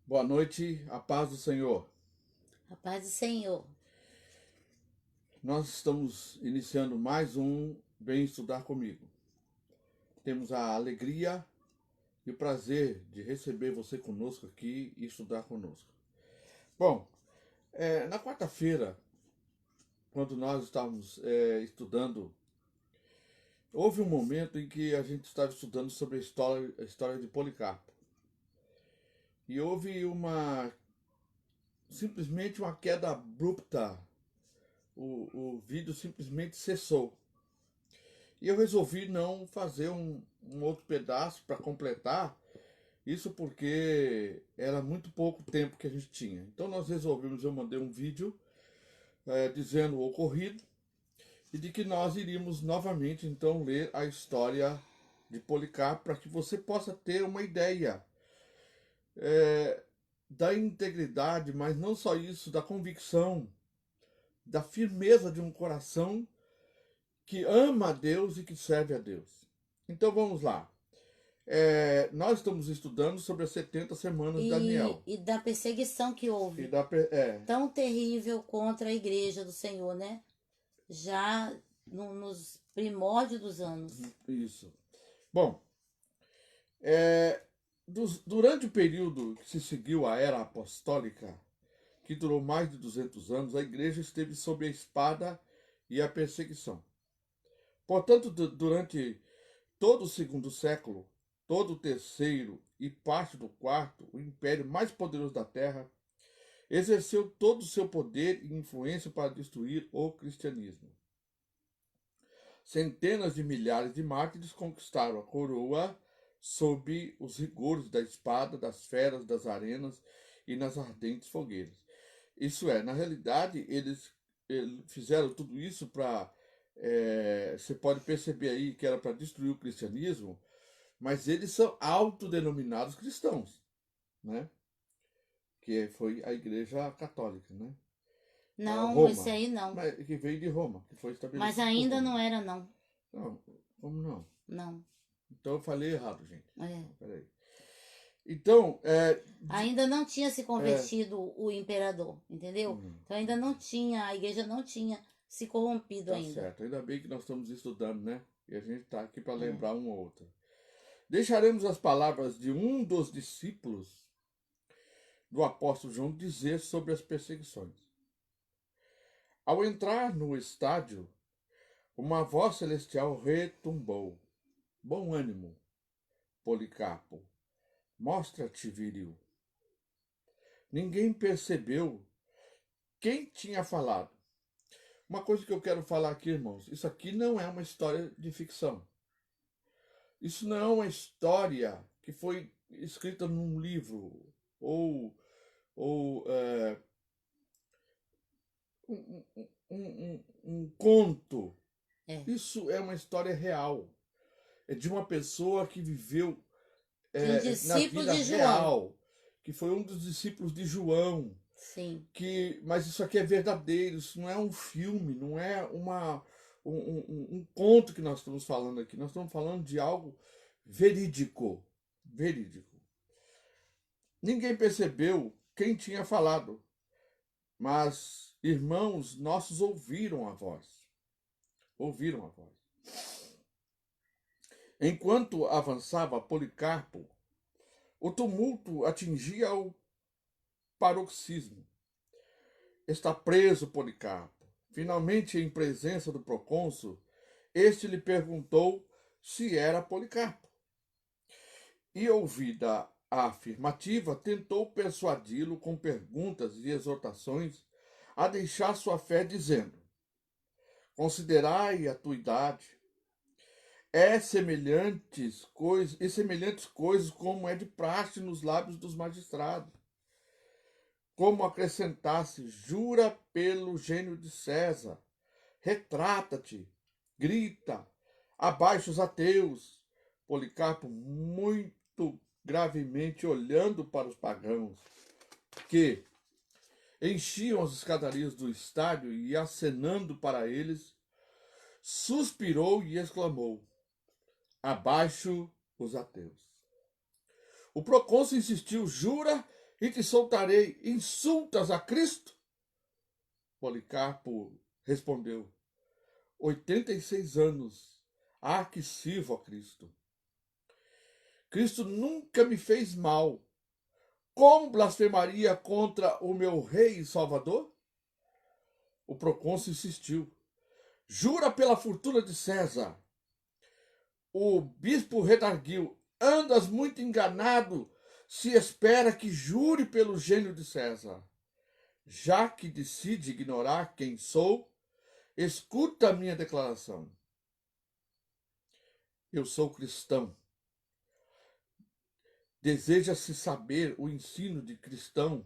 Boa noite, a paz do Senhor. A paz do Senhor. Nós estamos iniciando mais um Vem Estudar Comigo. Temos a alegria e o prazer de receber você conosco aqui e estudar conosco. Bom, na quarta-feira, quando nós estávamos estudando, houve um momento em que a gente estava estudando sobre a história de Policarpo. E houve simplesmente uma queda abrupta. O vídeo simplesmente cessou. E eu resolvi não fazer um outro pedaço para completar, isso porque era muito pouco tempo que a gente tinha. Então nós resolvemos, eu mandei um vídeo dizendo o ocorrido e de que nós iríamos novamente então ler a história de Policarpo para que você possa ter uma ideia da integridade, mas não só isso, da convicção, da firmeza de um coração que ama a Deus e que serve a Deus. Então vamos lá. Nós estamos estudando sobre as 70 semanas de Daniel. E da perseguição que E houve, da, tão terrível contra a igreja do Senhor, né? Já nos primórdios dos anos. isso. Bom, durante o período que se seguiu à era apostólica, que durou mais de 200 anos, a igreja esteve sob a espada e a perseguição. Portanto, durante todo o segundo século, todo o terceiro e parte do quarto, o império mais poderoso da terra exerceu todo o seu poder e influência para destruir o cristianismo. Centenas de milhares de mártires conquistaram a coroa sob os rigores da espada, das feras, das arenas e nas ardentes fogueiras. Isso é, na realidade, eles fizeram tudo isso para. Você pode perceber aí que era para destruir o cristianismo, mas eles são autodenominados cristãos, né? Que foi a Igreja Católica, né? Não, esse Roma, aí não. que veio de Roma, que foi Mas estabelecido por ainda Roma. não era, não. Não, como não? Não. Então eu falei errado, gente. É. Peraí. Então, Ainda não tinha se é, convertido o imperador, entendeu? hum, Então ainda não tinha, a igreja não tinha se corrompido tá ainda. certo. Ainda bem que nós estamos estudando, né? E a gente está aqui para É. lembrar um ou outro. Deixaremos as palavras de um dos discípulos do apóstolo João dizer sobre as perseguições. Ao entrar no estádio, uma voz celestial retumbou. Bom ânimo, Policarpo. Mostra-te viril. Ninguém percebeu quem tinha falado. Uma coisa que eu quero falar aqui, irmãos, isso aqui não é uma história de ficção. Isso não é uma história que foi escrita num livro ou, ou um, um conto. É. Isso é uma história real. É de uma pessoa que viveu De um na discípulo vida de João. real, que foi um dos discípulos de João, Sim. mas isso aqui é verdadeiro, isso não é um filme, não é um conto que nós estamos falando aqui, nós estamos falando de algo verídico, verídico. Ninguém percebeu quem tinha falado, mas irmãos nossos ouviram a voz, ouviram a voz. Enquanto avançava Policarpo, o tumulto atingia o paroxismo. Está preso, Policarpo. Finalmente, em presença do procônsul, este lhe perguntou se era Policarpo. E, ouvida a afirmativa, tentou persuadi-lo com perguntas e exortações a deixar sua fé, dizendo: Considerai a tua idade, semelhantes coisas como é de praxe nos lábios dos magistrados. Como acrescentasse, jura pelo gênio de César, retrata-te, grita, abaixo os ateus. Policarpo, muito gravemente olhando para os pagãos, que enchiam as escadarias do estádio e acenando para eles, suspirou e exclamou: Abaixo os ateus. O procônsul insistiu: Jura? e te soltarei. Insultas a Cristo? Policarpo respondeu: 86 anos há que sirvo a Cristo. Cristo nunca me fez mal. Como blasfemaria contra o meu rei e salvador? O procônsul insistiu: jura pela fortuna de César. O bispo redarguiu: andas muito enganado se espera que jure pelo gênio de César. Já que decide ignorar quem sou, escuta a minha declaração. Eu sou cristão. Deseja-se saber o ensino de cristão?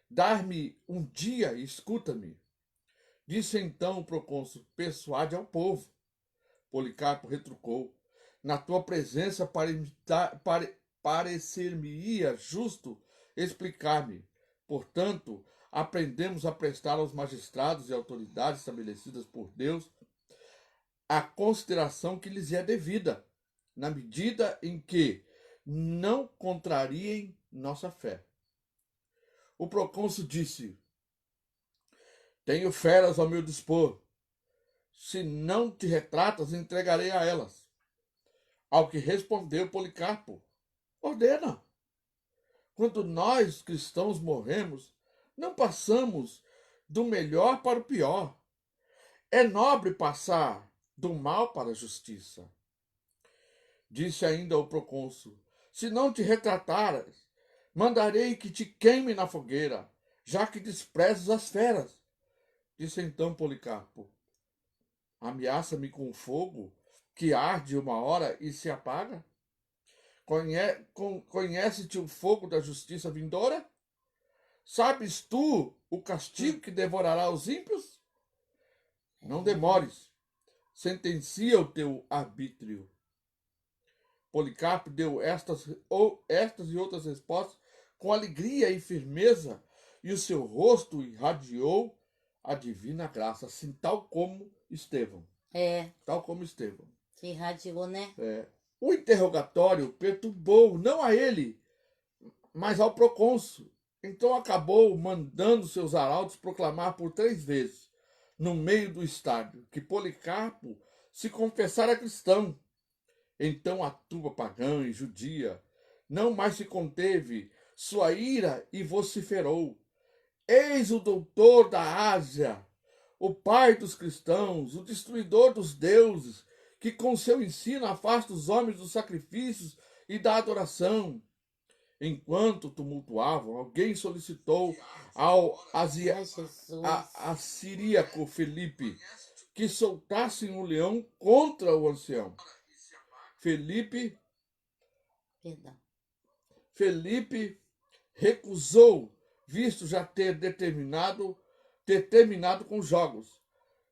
Dar-me um dia e escuta-me. Disse então o procônsul: persuade ao povo. Policarpo retrucou: na tua presença parecer-me-ia justo explicar-me. Portanto, aprendemos a prestar aos magistrados e autoridades estabelecidas por Deus a consideração que lhes é devida, na medida em que não contrariem nossa fé. O procônsul disse: tenho feras ao meu dispor. Se não te retratas, entregarei a elas. Ao que respondeu Policarpo: ordena. Quando nós, cristãos, morremos, não passamos do melhor para o pior. É nobre passar do mal para a justiça. Disse ainda o procônsul: se não te retratares, mandarei que te queime na fogueira, já que desprezas as feras. Disse então Policarpo: ameaça-me com fogo, que arde uma hora e se apaga? Conhece-te o fogo da justiça vindoura? Sabes tu o castigo que devorará os ímpios? Não demores, sentencia o teu arbítrio. Policarpo deu estas e outras respostas com alegria e firmeza, e o seu rosto irradiou a divina graça, assim tal como Estevão. Tal como Estevão. Se irradiou, né? O interrogatório perturbou não a ele, mas ao procônsul. Então acabou mandando seus arautos proclamar por 3 vezes, no meio do estádio, que Policarpo se confessara cristão. Então a turba pagã e judia não mais se conteve sua ira e vociferou: eis o doutor da Ásia, o pai dos cristãos, o destruidor dos deuses, que com seu ensino afasta os homens dos sacrifícios e da adoração. Enquanto tumultuavam, alguém solicitou ao assiríaco Felipe que soltasse um leão contra o ancião. Felipe recusou, visto já ter terminado com os jogos.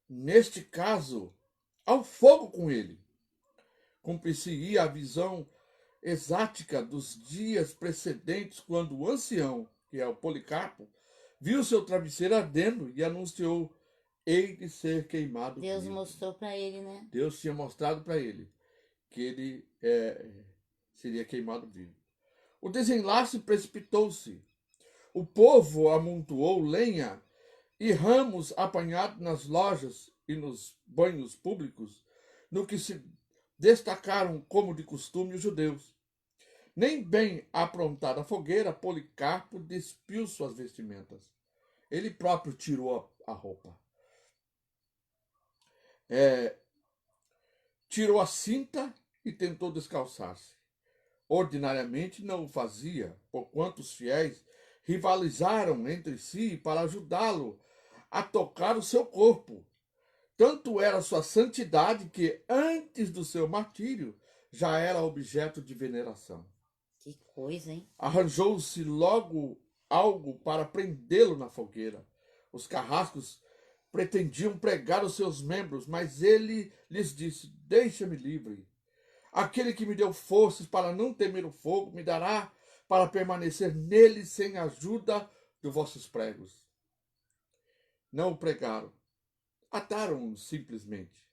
Neste caso, ao fogo com ele. Cumprir-se-ia a visão exática dos dias precedentes, quando o ancião, que é o Policarpo, viu seu travesseiro ardendo e anunciou: hei de ser queimado Deus vivo. mostrou para ele, né? Deus tinha mostrado para ele que ele seria queimado vivo. O desenlace precipitou-se. O povo amontoou lenha e ramos apanhados nas lojas e nos banhos públicos, no que se destacaram, como de costume, os judeus. Nem bem aprontada a fogueira, Policarpo despiu suas vestimentas. Ele próprio tirou a roupa. Tirou a cinta e tentou descalçar-se. Ordinariamente não o fazia, porquanto os fiéis rivalizaram entre si para ajudá-lo a tocar o seu corpo. Tanto era sua santidade que, antes do seu martírio, já era objeto de veneração. Que coisa, hein? Arranjou-se logo algo para prendê-lo na fogueira. Os carrascos pretendiam pregar os seus membros, mas ele lhes disse: deixa-me livre. Aquele que me deu forças para não temer o fogo me dará para permanecer nele sem a ajuda de vossos pregos. Não o pregaram. Ataram-o simplesmente.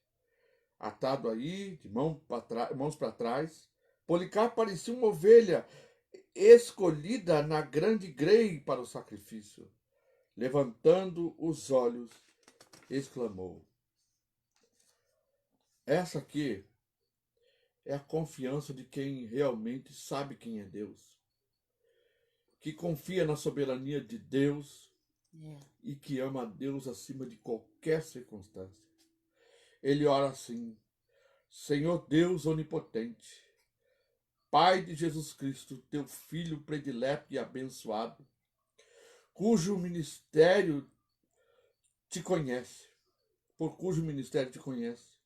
Atado aí, de mãos para trás, Policarpo parecia uma ovelha escolhida na grande grei para o sacrifício. Levantando os olhos, exclamou. Essa aqui é a confiança de quem realmente sabe quem é Deus, que confia na soberania de Deus e que ama a Deus acima de qualquer circunstância. Ele ora assim: Senhor Deus onipotente, Pai de Jesus Cristo, teu Filho predileto e abençoado, cujo ministério te conhece, por cujo ministério te conhece,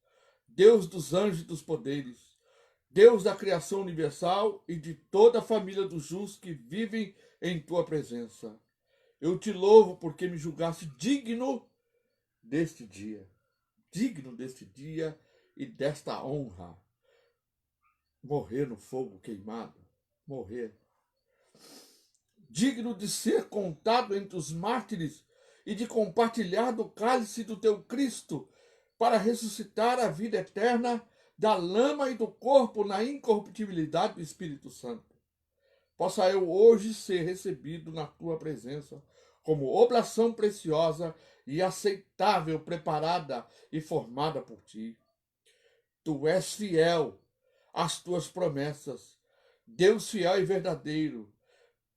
Deus dos anjos e dos poderes, Deus da criação universal e de toda a família dos justos que vivem em tua presença. Eu te louvo porque me julgaste digno deste dia e desta honra. Morrer no fogo queimado, morrer. Digno de ser contado entre os mártires e de compartilhar do cálice do teu Cristo para ressuscitar a vida eterna da lama e do corpo na incorruptibilidade do Espírito Santo. Possa eu hoje ser recebido na tua presença como oblação preciosa e aceitável, preparada e formada por ti. Tu és fiel às tuas promessas, Deus fiel e verdadeiro.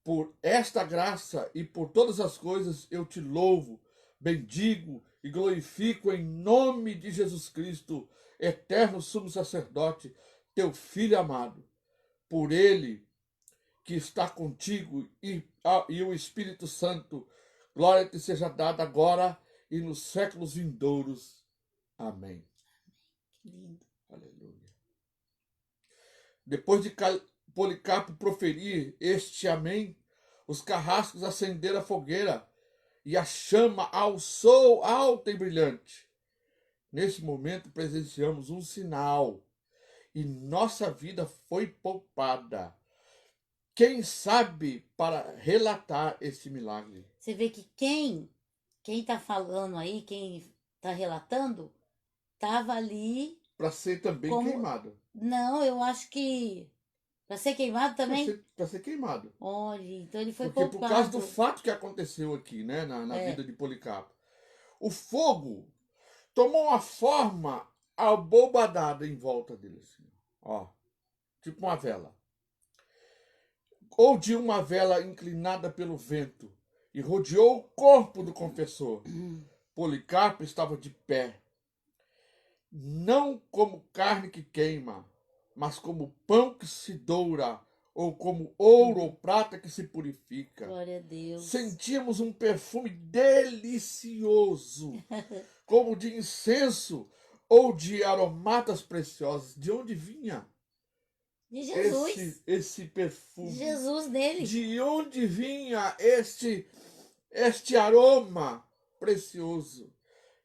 Por esta graça e por todas as coisas eu te louvo, bendigo e glorifico em nome de Jesus Cristo, eterno sumo sacerdote, teu Filho amado. Por ele que está contigo e o Espírito Santo, glória te seja dada agora e nos séculos vindouros. Amém. Que lindo. Aleluia. Depois de Policarpo proferir este amém, os carrascos acenderam a fogueira e a chama alçou alta e brilhante. Nesse momento presenciamos um sinal e nossa vida foi poupada. Quem sabe para relatar este milagre? Você vê que quem está falando aí, quem está relatando, estava ali Para ser também como... queimado. Não, eu acho que para ser queimado também. Para ser queimado. Olha, então ele foi Porque por causa do poupado. fato que aconteceu aqui, né, na É. vida de Policarpo. O fogo tomou uma forma abobadada em volta dele, assim, ó, tipo uma vela. Ou de uma vela inclinada pelo vento, e rodeou o corpo do confessor. Policarpo estava de pé, não como carne que queima, mas como pão que se doura, ou como ouro ou prata que se purifica. Glória a Deus. Sentíamos um perfume delicioso, como de incenso ou de aromatas preciosos. De onde vinha De Jesus. esse perfume? De Jesus nele. De onde vinha este aroma precioso?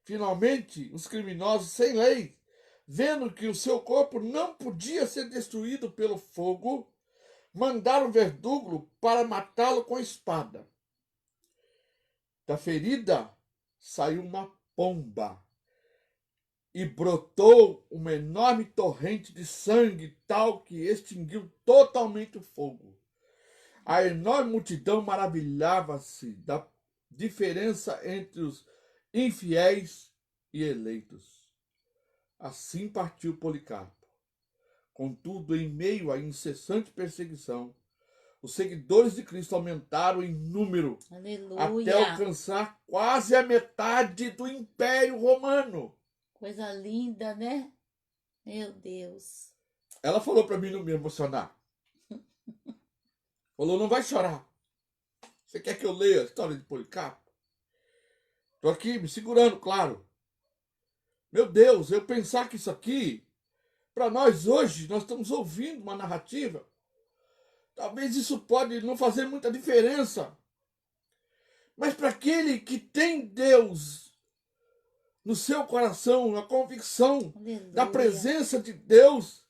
Finalmente, os criminosos sem lei, vendo que o seu corpo não podia ser destruído pelo fogo, mandaram o verdugo para matá-lo com a espada. Da ferida saiu uma pomba e brotou uma enorme torrente de sangue, tal que extinguiu totalmente o fogo. A enorme multidão maravilhava-se da diferença entre os infiéis e eleitos. Assim partiu Policarpo. Contudo, em meio à incessante perseguição, os seguidores de Cristo aumentaram em número. Aleluia. Até alcançar quase a metade do Império Romano. Coisa linda, né? Meu Deus. Ela falou para mim não me emocionar. Falou, não vai chorar. Você quer que eu leia a história de Policarpo? Estou aqui me segurando, claro. Meu Deus, eu pensar que isso aqui, para nós hoje, nós estamos ouvindo uma narrativa. Talvez isso pode não fazer muita diferença. Mas para aquele que tem Deus no seu coração, a convicção Aleluia. da presença de Deus,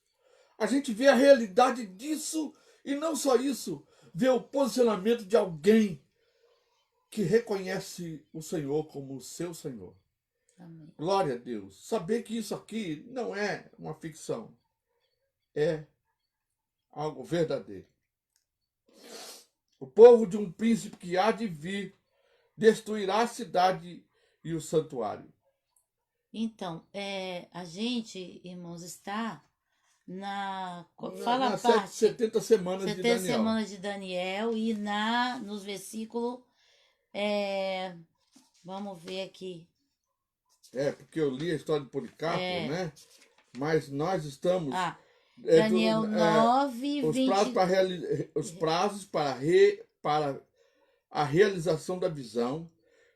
a gente vê a realidade disso e não só isso, vê o posicionamento de alguém que reconhece o Senhor como o seu Senhor. Amém. Glória a Deus. Saber que isso aqui não é uma ficção, é algo verdadeiro. O povo de um príncipe que há de vir destruirá a cidade e o santuário. Então, a gente, irmãos, está fala a Nas parte 70 semanas de 70 Daniel. semanas de Daniel e nos versículos, vamos ver aqui. Porque eu li a história de Policarpo, né? Mas nós estamos... Daniel 9, os 20... prazos para a realização da visão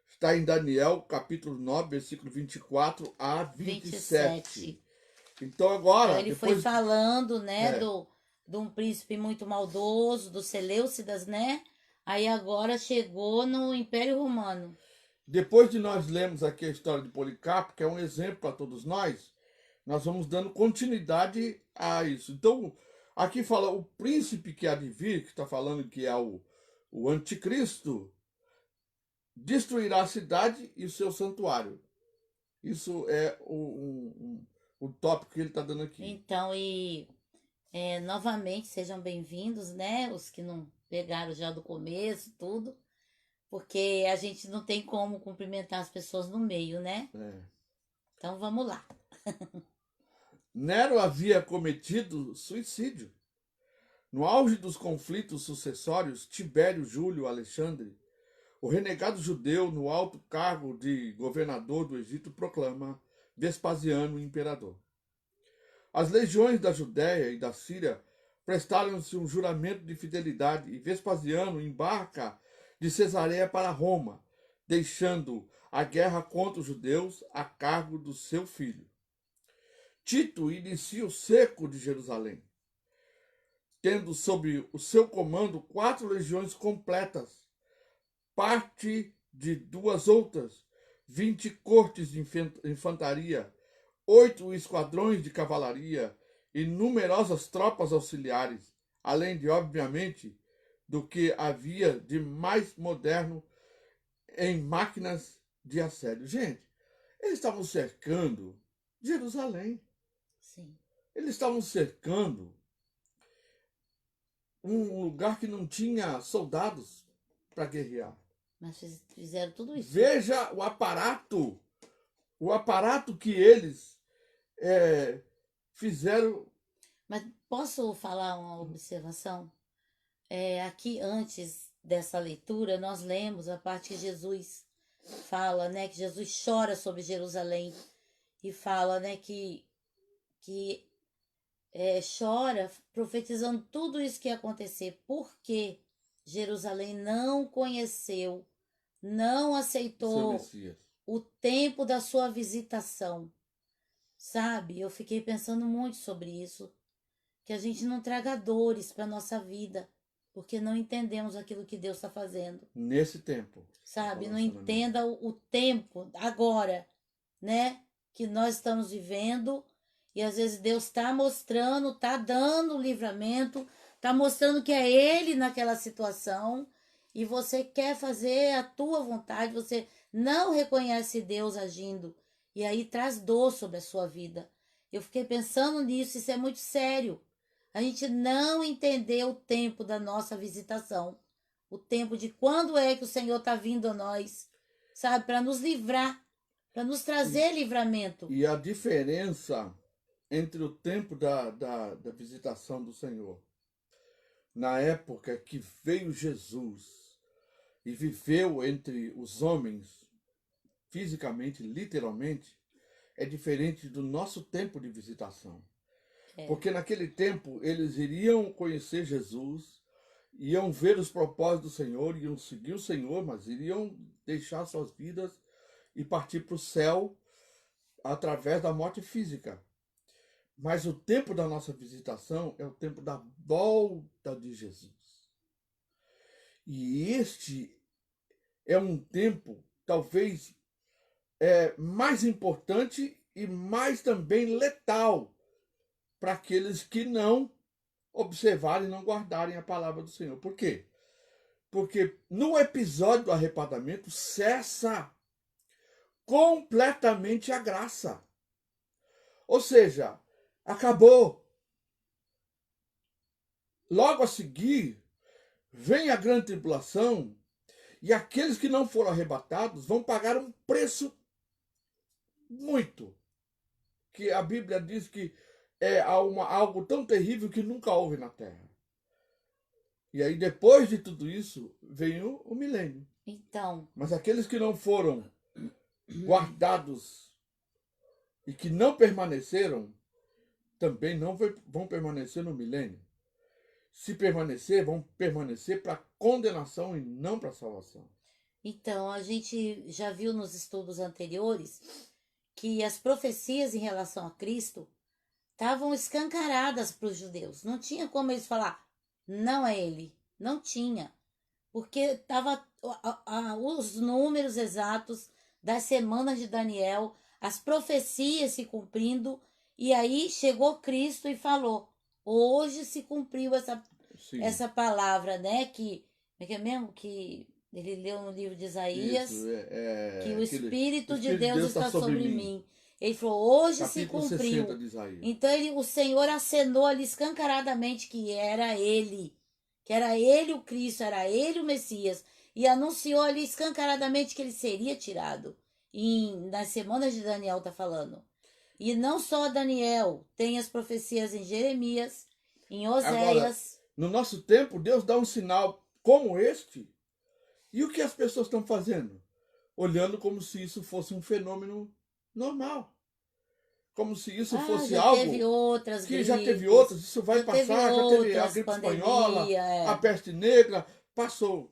está em Daniel, capítulo 9, versículo 24 a 27. Então agora... Então, ele foi falando, né, de um príncipe muito maldoso, dos Seleucidas, né? Aí agora chegou no Império Romano. Depois de nós lermos aqui a história de Policarpo, que é um exemplo para todos nós vamos dando continuidade a isso. Então, aqui fala o príncipe que há de vir, que está falando que é o anticristo, destruirá a cidade e o seu santuário. Isso é o tópico que ele está dando aqui. Então, novamente, sejam bem-vindos, né? Os que não pegaram já do começo, tudo. Porque a gente não tem como cumprimentar as pessoas no meio, né? Então, vamos lá. Nero havia cometido suicídio. No auge dos conflitos sucessórios, Tibério Júlio Alexandre, o renegado judeu no alto cargo de governador do Egito, proclama Vespasiano imperador. As legiões da Judéia e da Síria prestaram-se um juramento de fidelidade e Vespasiano embarca de Cesareia para Roma, deixando a guerra contra os judeus a cargo do seu filho. Tito inicia o cerco de Jerusalém, tendo sob o seu comando 4 legiões completas, parte de 2 outras, 20 cortes de infantaria, 8 esquadrões de cavalaria e numerosas tropas auxiliares, além de, obviamente, do que havia de mais moderno em máquinas de assédio. Gente, eles estavam cercando Jerusalém. Sim. Eles estavam cercando um lugar que não tinha soldados para guerrear. Mas fizeram tudo isso. Veja o aparato que eles fizeram. Mas posso falar uma observação? Aqui, antes dessa leitura, nós lemos a parte que Jesus fala, né? Que Jesus chora sobre Jerusalém e fala, né? Que chora profetizando tudo isso que ia acontecer, porque Jerusalém não conheceu, não aceitou o tempo da sua visitação. Sabe? Eu fiquei pensando muito sobre isso, que a gente não traga dores para nossa vida, porque não entendemos aquilo que Deus está fazendo. Nesse tempo. Sabe? Não entenda o tempo agora, né? Que nós estamos vivendo. E às vezes Deus está mostrando, está dando livramento, está mostrando que é Ele naquela situação. E você quer fazer a tua vontade, você não reconhece Deus agindo. E aí traz dor sobre a sua vida. Eu fiquei pensando nisso, isso é muito sério. A gente não entendeu o tempo da nossa visitação. O tempo de quando é que o Senhor está vindo a nós, sabe? Para nos livrar, para nos trazer livramento. E a diferença entre o tempo da visitação do Senhor, na época que veio Jesus e viveu entre os homens, fisicamente, literalmente, é diferente do nosso tempo de visitação. Porque naquele tempo eles iriam conhecer Jesus, iam ver os propósitos do Senhor, iam seguir o Senhor, mas iriam deixar suas vidas e partir para o céu através da morte física. Mas o tempo da nossa visitação é o tempo da volta de Jesus. E este é um tempo, talvez, mais importante e mais também letal para aqueles que não observarem e não guardarem a palavra do Senhor. Por quê? Porque no episódio do arrebatamento cessa completamente a graça. Ou seja, acabou. Logo a seguir, vem a grande tribulação e aqueles que não foram arrebatados vão pagar um preço muito, que a Bíblia diz que é algo tão terrível que nunca houve na Terra. E aí, depois de tudo isso, vem o milênio. Então, Mas aqueles que não foram guardados e que não permaneceram, também não vão permanecer no milênio. Se permanecer, vão permanecer para condenação e não para salvação. então, a gente já viu nos estudos anteriores que as profecias em relação a Cristo estavam escancaradas para os judeus. Não tinha como eles falar, não é ele. Não tinha. Porque estava os números exatos das semanas de Daniel, as profecias se cumprindo, e aí chegou Cristo e falou: hoje se cumpriu Sim, essa palavra, né? Que é mesmo que ele leu no livro de Isaías, isso. que o O Espírito de Espírito de Deus Deus está está sobre sobre mim. mim. Ele falou: hoje se Capítulo 60 cumpriu. de Isaías. Então o Senhor acenou ali escancaradamente que era ele o Cristo, era ele o Messias, e anunciou ali escancaradamente que ele seria tirado. Nas semanas de Daniel está falando. E não só Daniel, tem as profecias em Jeremias, em Agora, Oséias. no nosso tempo, Deus dá um sinal como este, e o que as pessoas estão fazendo? Olhando como se isso fosse um fenômeno normal. Como se isso fosse Já algo teve outras que já teve gripes, outras, isso vai já teve passar, já teve a outras gripe pandemias, espanhola, a peste negra, passou.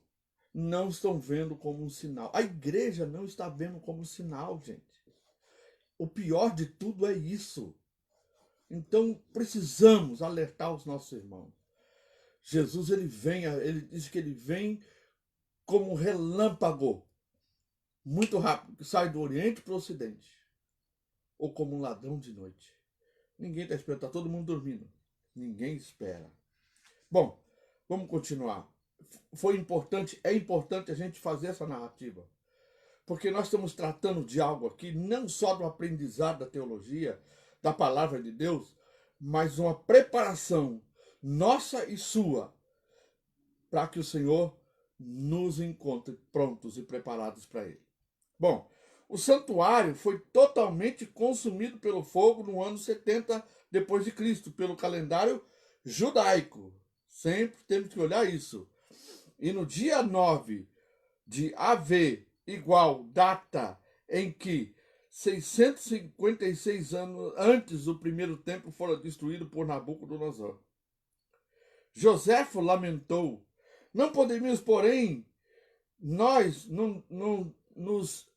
Não estão vendo como um sinal. A igreja não está vendo como um sinal, gente. O pior de tudo é isso. Então precisamos alertar os nossos irmãos. Jesus, ele diz que ele vem como um relâmpago, muito rápido, que sai do Oriente para o Ocidente, ou como um ladrão de noite. Ninguém está esperando, está todo mundo dormindo. Ninguém espera. Bom, vamos continuar. É importante a gente fazer essa narrativa, porque nós estamos tratando de algo aqui, não só do aprendizado da teologia, da palavra de Deus, mas uma preparação nossa e sua, para que o Senhor nos encontre prontos e preparados para Ele. Bom, o santuário foi totalmente consumido pelo fogo no ano 70 depois de Cristo, pelo calendário judaico. Sempre temos que olhar isso. E no dia 9 de AV, igual data em que 656 anos antes do primeiro templo fora destruído por Nabucodonosor. Joséfo lamentou: não podemos, porém, nós não nos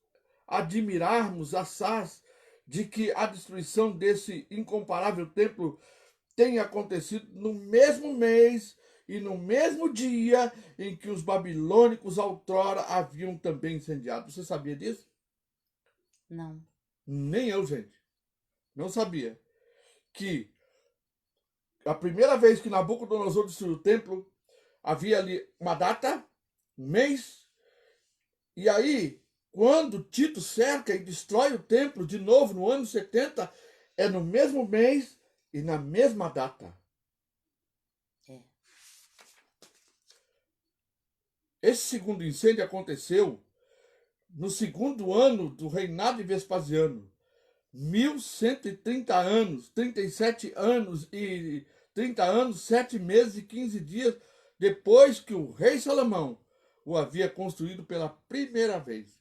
admirarmos assaz de que a destruição desse incomparável templo tenha acontecido no mesmo mês e no mesmo dia em que os babilônicos outrora haviam também incendiado. Você sabia disso? Não. Nem eu, gente. Não sabia. Que a primeira vez que Nabucodonosor destruiu o templo, havia ali uma data, um mês, e aí, quando Tito cerca e destrói o templo de novo no ano 70, é no mesmo mês e na mesma data. Esse segundo incêndio aconteceu no segundo ano do reinado de Vespasiano. 1130 anos, 37 anos e 30 anos, 7 meses e 15 dias depois que o rei Salomão o havia construído pela primeira vez.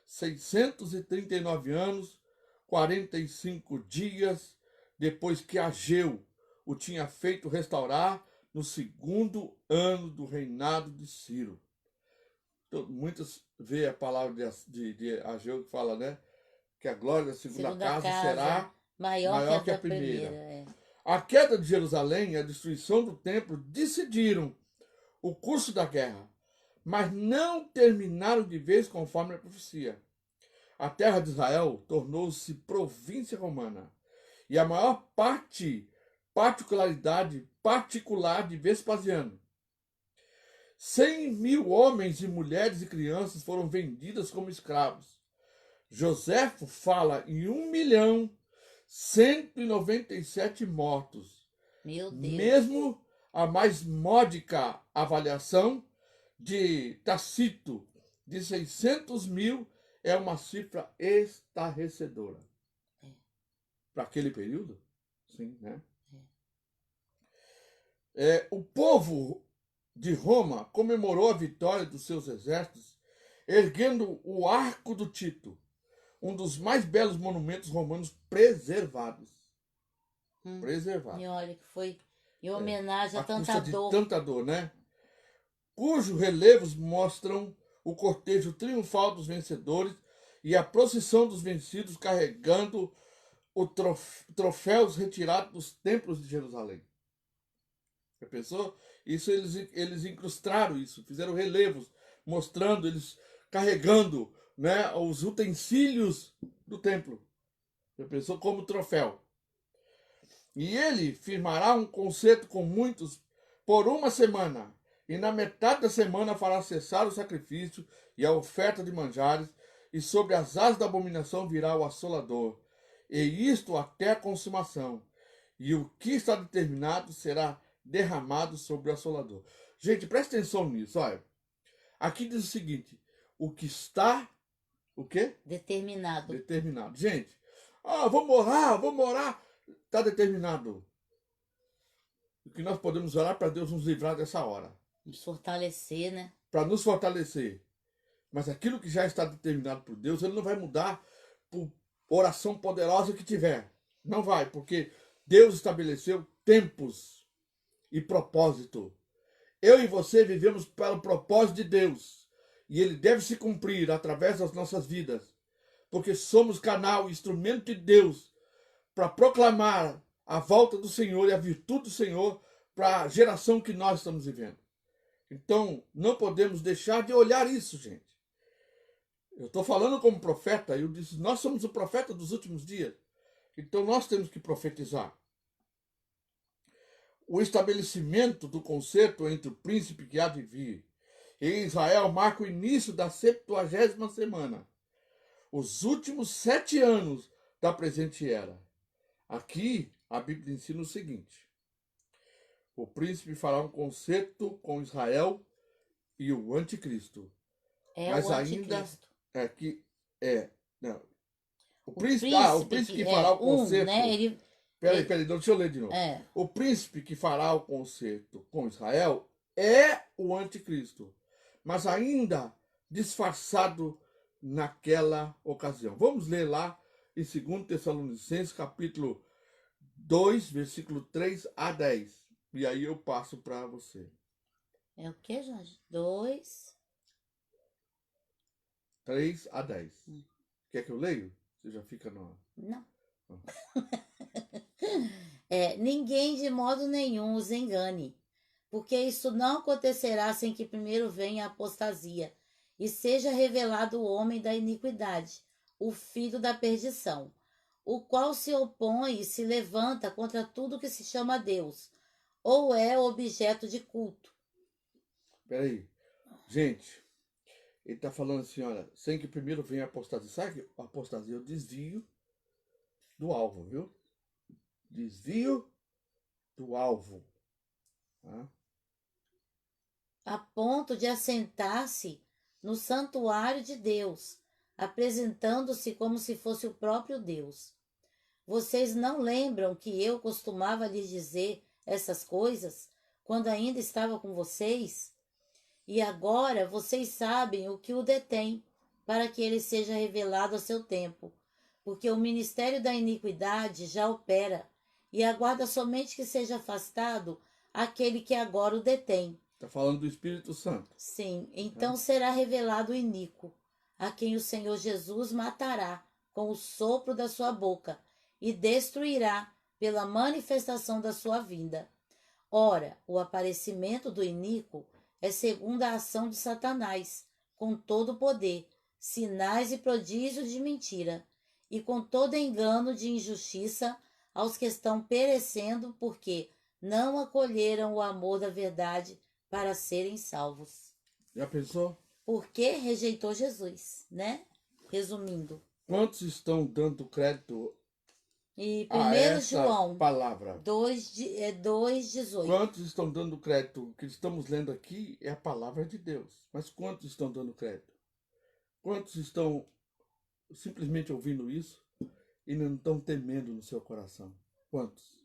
639 anos, 45 dias depois que Ageu o tinha feito restaurar no segundo ano do reinado de Ciro. Então, muitos veem a palavra de Ageu que fala, né? Que a glória da segunda casa será maior que a primeira. A queda de Jerusalém e a destruição do templo decidiram o curso da guerra, mas não terminaram de vez conforme a profecia. A terra de Israel tornou-se província romana, e a maior particularidade particular de Vespasiano. 100.000 homens e mulheres e crianças foram vendidas como escravos. Joséfo fala em 1.197.000 mortos. Meu Deus. Mesmo a mais módica avaliação de Tácito de 600 mil é uma cifra estarrecedora. Para aquele período? Sim, né? O povo de Roma comemorou a vitória dos seus exércitos erguendo o Arco do Tito, um dos mais belos monumentos romanos preservados. E olha que foi em homenagem a tanta custa de dor. tanta dor, né? Cujos relevos mostram o cortejo triunfal dos vencedores e a procissão dos vencidos carregando os troféus retirados dos templos de Jerusalém. Já pensou? Isso eles incrustaram isso, fizeram relevos, mostrando eles carregando, né, os utensílios do templo. Já pensou? Como troféu. E ele firmará um concerto com muitos por uma semana, e na metade da semana fará cessar o sacrifício e a oferta de manjares, e sobre as asas da abominação virá o assolador, e isto até a consumação. E o que está determinado será derramado sobre o assolador. Gente, presta atenção nisso, olha. Aqui diz o seguinte: o que está, o quê? Determinado. Determinado. Gente, vamos orar. Está determinado. O que nós podemos orar para Deus nos livrar dessa hora. Nos fortalecer, né? Para nos fortalecer. Mas aquilo que já está determinado por Deus, ele não vai mudar por oração poderosa que tiver. Não vai, porque Deus estabeleceu tempos e propósito. Eu e você vivemos pelo propósito de Deus. E ele deve se cumprir através das nossas vidas. Porque somos canal, instrumento de Deus para proclamar a volta do Senhor e a virtude do Senhor para a geração que nós estamos vivendo. Então, não podemos deixar de olhar isso, gente. Eu estou falando como profeta, eu disse, nós somos o profeta dos últimos dias. Então, nós temos que profetizar. O estabelecimento do concerto entre o príncipe que há de vir e Israel marca o início da 70ª semana, os últimos 7 anos da presente era. Aqui, a Bíblia ensina o seguinte: o príncipe fará um concerto com Israel e o anticristo. Mas o anticristo. Ainda é que não. O príncipe que fará o concerto. Né? Peraí, deixa eu ler de novo. O príncipe que fará o concerto com Israel é o anticristo, mas ainda disfarçado naquela ocasião. Vamos ler lá em 2 Tessalonicenses, capítulo 2, versículo 3 a 10. E aí eu passo para você. É o que, Jorge? 2. 3 a 10. Quer que eu leio? Você já fica no... Não. Ninguém de modo nenhum os engane, porque isso não acontecerá sem que primeiro venha a apostasia e seja revelado o homem da iniquidade, o filho da perdição, o qual se opõe e se levanta contra tudo que se chama Deus, ou é objeto de culto. Peraí. Gente, ele está falando assim, olha, sem que primeiro venha a apostasia. Sabe que a apostasia é o desvio do alvo, viu? Desvio do alvo. Tá? A ponto de assentar-se no santuário de Deus, apresentando-se como se fosse o próprio Deus. Vocês não lembram que eu costumava lhes dizer essas coisas quando ainda estava com vocês? E agora vocês sabem o que o detém, para que ele seja revelado a seu tempo, porque o ministério da iniquidade já opera, e aguarda somente que seja afastado aquele que agora o detém. Está falando do Espírito Santo. Sim, então será revelado o iníquo, a quem o Senhor Jesus matará com o sopro da sua boca e destruirá pela manifestação da sua vinda. Ora, o aparecimento do iníquo é segundo a ação de Satanás, com todo o poder, sinais e prodígios de mentira, e com todo engano de injustiça aos que estão perecendo, porque não acolheram o amor da verdade para serem salvos. Já pensou? Porque rejeitou Jesus, né? Resumindo. Quantos estão dando crédito E a 1 essa João palavra? 2,18. Quantos estão dando crédito? O que estamos lendo aqui é a palavra de Deus. Mas quantos estão dando crédito? Quantos estão simplesmente ouvindo isso e não estão temendo no seu coração? Quantos?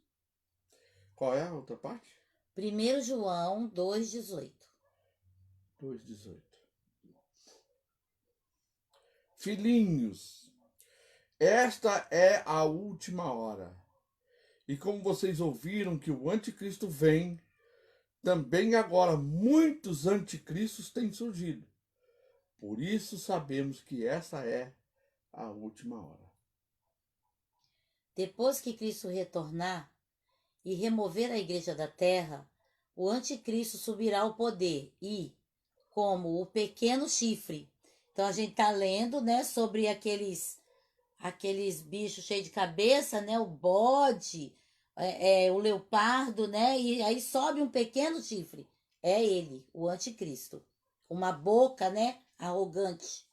Qual é a outra parte? 1 João 2,18. 2,18. Filhinhos, esta é a última hora. E como vocês ouviram que o anticristo vem, também agora muitos anticristos têm surgido. Por isso sabemos que essa é a última hora. Depois que Cristo retornar e remover a igreja da terra, o anticristo subirá ao poder e, como o pequeno chifre. Então a gente está lendo, né, sobre aqueles bichos cheios de cabeça, né, o bode, o leopardo, né, e aí sobe um pequeno chifre. É ele, o anticristo. Uma boca, né, arrogante,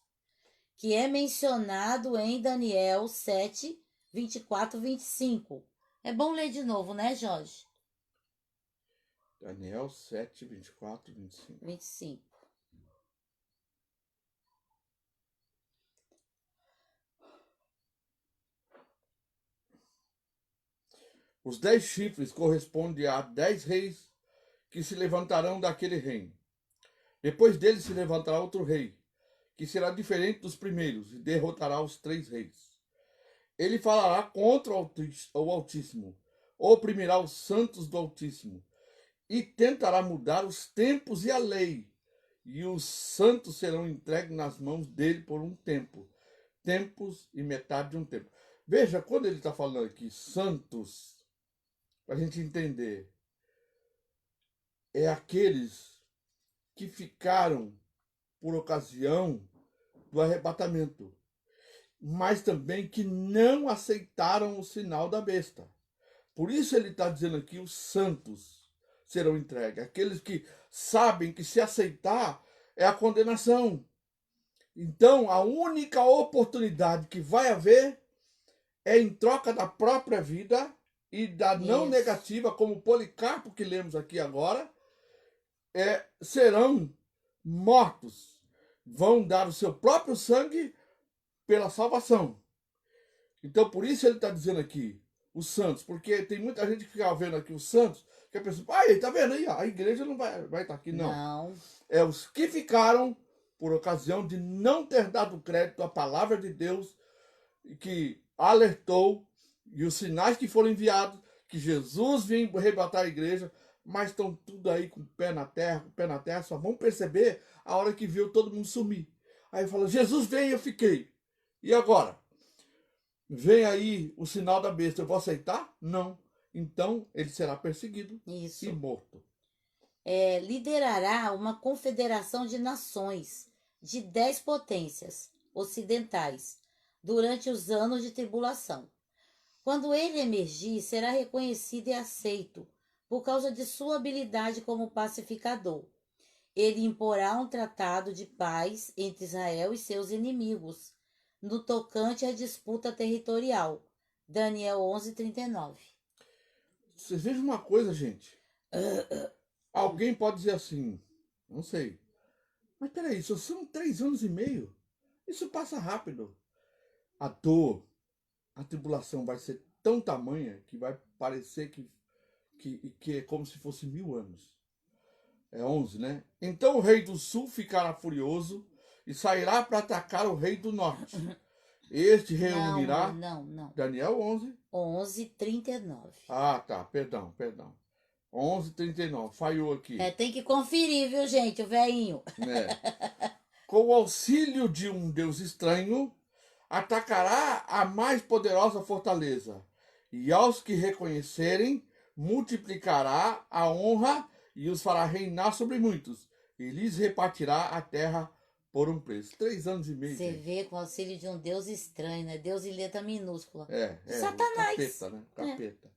que é mencionado em Daniel 7, 24, 25. É bom ler de novo, né, Jorge? Daniel 7, 24 e 25. 25. Os 10 chifres correspondem a 10 reis que se levantarão daquele reino. Depois dele se levantará outro rei, que será diferente dos primeiros, e derrotará os 3 reis. Ele falará contra o Altíssimo, oprimirá os santos do Altíssimo, e tentará mudar os tempos e a lei, e os santos serão entregues nas mãos dele por um tempo, tempos e metade de um tempo. Veja, quando ele está falando aqui, santos, para a gente entender, é aqueles que ficaram por ocasião do arrebatamento, mas também que não aceitaram o sinal da besta. Por isso ele está dizendo aqui, os santos serão entregues, aqueles que sabem que se aceitar é a condenação. Então, a única oportunidade que vai haver é em troca da própria vida e da não Isso. negativa, como Policarpo, que lemos aqui agora, serão mortos. Vão dar o seu próprio sangue pela salvação. Então, por isso ele está dizendo aqui, os santos, porque tem muita gente que fica vendo aqui os santos, que a pessoa, tá vendo aí, a igreja não vai estar aqui, não. Não. É os que ficaram por ocasião de não ter dado crédito à palavra de Deus, que alertou, e os sinais que foram enviados, que Jesus vinha arrebatar a igreja, mas estão tudo aí com o pé na terra, só vão perceber a hora que viu todo mundo sumir. Aí fala, Jesus veio e eu fiquei. E agora? Vem aí o sinal da besta, eu vou aceitar? Não. Então ele será perseguido Isso. e morto. Liderará uma confederação de nações de 10 potências ocidentais durante os anos de tribulação. Quando ele emergir, será reconhecido e aceito por causa de sua habilidade como pacificador. Ele imporá um tratado de paz entre Israel e seus inimigos, no tocante à disputa territorial. Daniel 11:39. Vocês vejam uma coisa, gente. Alguém pode dizer assim, não sei. Mas peraí, só são 3 anos e meio. Isso passa rápido. A dor, a tribulação vai ser tão tamanha que vai parecer que é como se fosse 1000 anos. É 11, né? Então o rei do sul ficará furioso e sairá para atacar o rei do norte. Este reunirá... Não. Daniel 11. 11:39. Ah, tá. Perdão. 11:39. Falhou aqui. Tem que conferir, viu, gente, o velhinho. Com o auxílio de um deus estranho, atacará a mais poderosa fortaleza, e aos que reconhecerem, multiplicará a honra e os fará reinar sobre muitos, e lhes repartirá a terra por um preço. 3 anos e meio. Você gente. vê com o auxílio de um Deus estranho, né? Deus em letra minúscula. Satanás. Capeta, né? Capeta.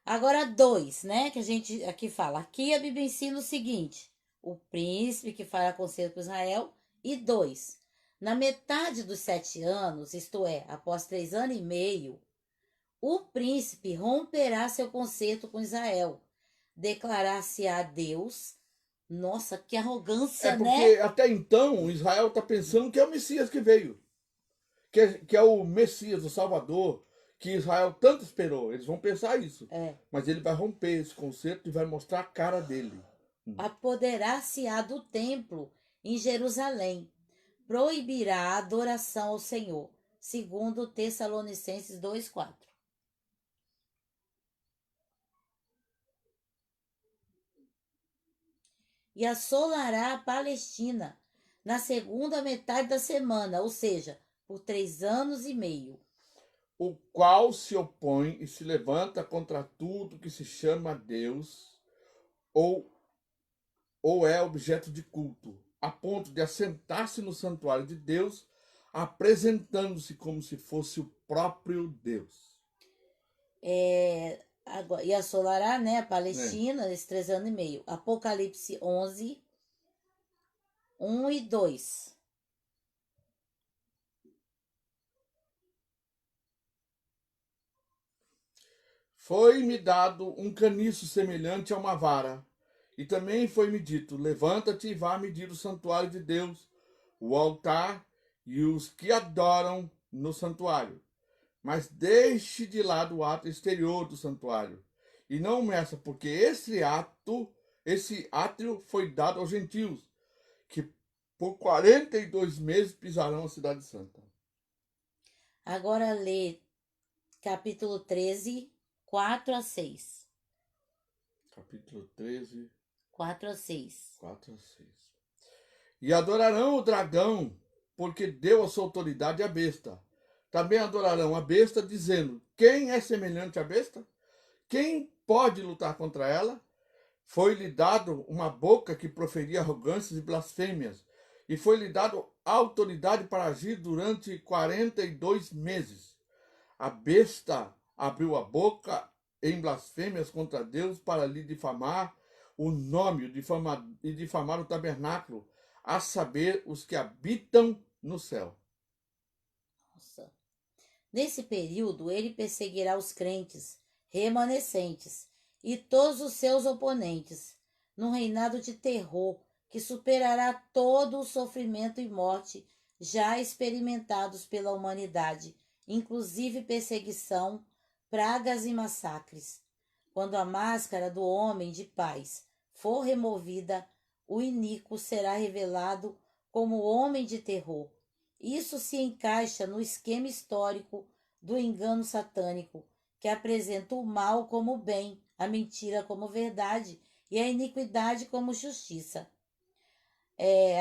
Agora 2, né? Que a gente aqui fala. Aqui a Bíblia ensina o seguinte: o príncipe que fará conselho com Israel. E 2, na metade dos 7 anos, isto é, após 3 anos e meio, O príncipe romperá seu concerto com Israel, declarar-se-á Deus. Nossa, que É arrogância, né? porque até então Israel está pensando que é o Messias que veio, que é o Messias, o Salvador, que Israel tanto esperou. Eles vão pensar isso. É. Mas ele vai romper esse conceito e vai mostrar a cara dele. Apoderar-se-á do templo em Jerusalém, proibirá a adoração ao Senhor, segundo Tessalonicenses 2:4. E assolará a Palestina na segunda metade da semana, ou seja, por 3 anos e meio. O qual se opõe e se levanta contra tudo que se chama Deus ou, ou é objeto de culto, a ponto de assentar-se no santuário de Deus, apresentando-se como se fosse o próprio Deus. E assolará, né, a Né? Palestina nesses 3 anos e meio. Apocalipse 11, 1 e 2. Foi-me dado um caniço semelhante a uma vara, e também foi-me dito: levanta-te e vá medir o santuário de Deus, o altar e os que adoram no santuário. Mas deixe de lado o ato exterior do santuário, e não meça, porque esse átrio foi dado aos gentios, que por 42 meses pisarão a cidade santa. Agora lê capítulo 13, 4 a 6. Capítulo 13, 4 a 6. 4 a 6. E adorarão o dragão, porque deu a sua autoridade à besta. Também adorarão a besta, dizendo: quem é semelhante à besta? Quem pode lutar contra ela? Foi-lhe dado uma boca que proferia arrogâncias e blasfêmias, e foi-lhe dado autoridade para agir durante 42 meses. A besta abriu a boca em blasfêmias contra Deus para lhe difamar o nome e difamar o tabernáculo, a saber, os que habitam no céu. Nossa. Nesse período, ele perseguirá os crentes remanescentes e todos os seus oponentes, num reinado de terror que superará todo o sofrimento e morte já experimentados pela humanidade, inclusive perseguição, pragas e massacres. Quando a máscara do homem de paz for removida, o iníquo será revelado como homem de terror. Isso se encaixa no esquema histórico do engano satânico, que apresenta o mal como bem, a mentira como verdade e a iniquidade como justiça.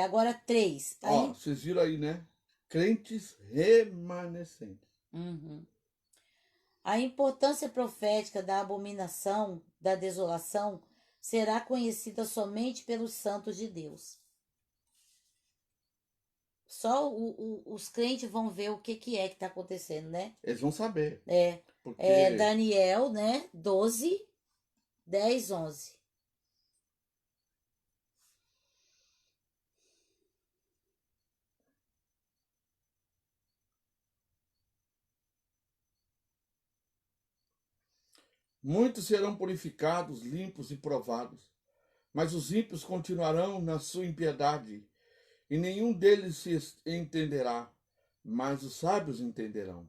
Agora, 3. Ó, vocês viram aí, né? Crentes remanescentes. Uhum. A importância profética da abominação, da desolação, será conhecida somente pelos santos de Deus. Só os crentes vão ver o que é que está acontecendo, né? Eles vão saber, É, porque Daniel, né? 12, 10, 11. muitos serão purificados, limpos e provados, mas os ímpios continuarão na sua impiedade, e nenhum deles se entenderá, mas os sábios entenderão.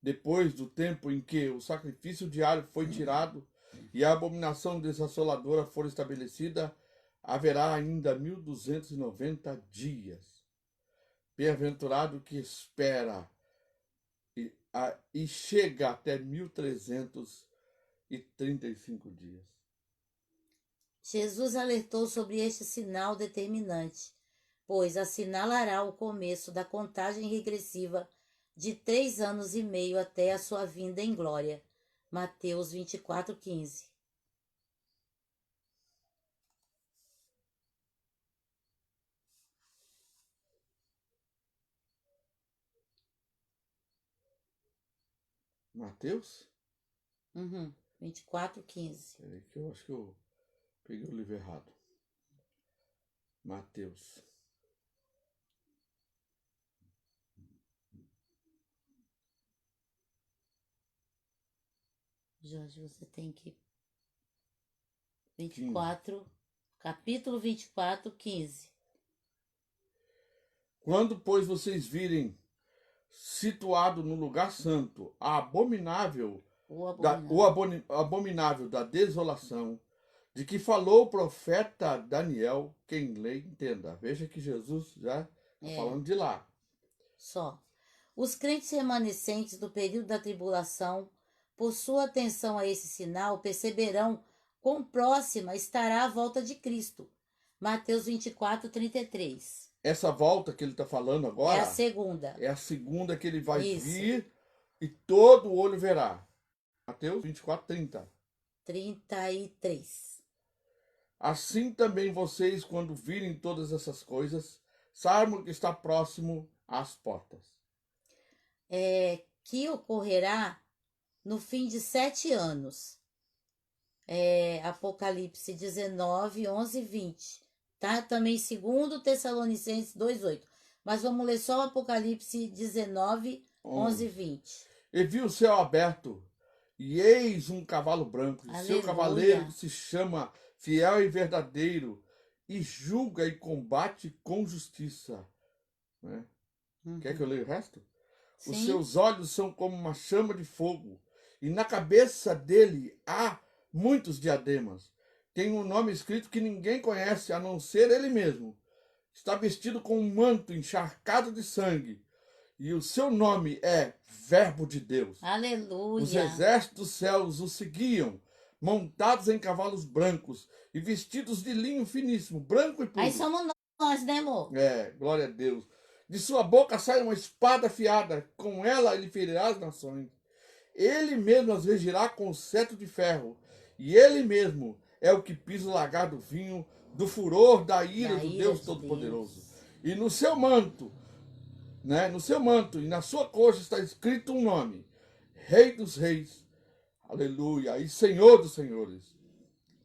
Depois do tempo em que o sacrifício diário foi tirado e a abominação desassoladora for estabelecida, haverá ainda 1290 dias. Bem-aventurado que espera e chega até 1335 dias. Jesus alertou sobre este sinal determinante, pois assinalará o começo da contagem regressiva de 3 anos e meio até a sua vinda em glória. Mateus 24, 15. Mateus? 24, 15. Peraí que eu acho que eu peguei o livro errado. Mateus. Jorge, você tem que 24, capítulo 24, 15. Quando, pois, vocês virem situado no lugar santo a abominável, O abominável da desolação, de que falou o profeta Daniel, quem lê entenda. Veja que Jesus já está falando de lá. Só. Os crentes remanescentes do período da tribulação, por sua atenção a esse sinal, perceberão quão próxima estará a volta de Cristo. Mateus 24, 33. Essa volta que ele está falando agora É a segunda. é a segunda que ele vai Isso. vir e todo olho verá. Mateus 24, 30. 33. Assim também vocês, quando virem todas essas coisas, saibam que está próximo às portas. Que ocorrerá no fim de 7 anos. Apocalipse 19, 11 e 20. Tá? Também 2 Tessalonicenses 2:8. Mas vamos ler só o Apocalipse 19, 11 e 20. E viu o céu aberto, e eis um cavalo branco, e seu Aleluia. cavaleiro se chama Fiel e Verdadeiro, e julga e combate com justiça. Né? Quer que eu leia o resto? Sim. Os seus olhos são como uma chama de fogo, e na cabeça dele há muitos diademas. Tem um nome escrito que ninguém conhece, a não ser ele mesmo. Está vestido com um manto encharcado de sangue, e o seu nome é Verbo de Deus. Aleluia. Os exércitos dos céus o seguiam, montados em cavalos brancos e vestidos de linho finíssimo, branco e puro. Aí somos nós, né, amor? Glória a Deus. De sua boca sai uma espada afiada, com ela ele ferirá as nações. Ele mesmo as regirá com o cetro de ferro, e ele mesmo é o que pisa o lagar do vinho, do furor da ira do Deus Todo-Poderoso. E no seu manto, no seu manto e na sua coxa está escrito um nome: Rei dos Reis, aleluia, e Senhor dos Senhores.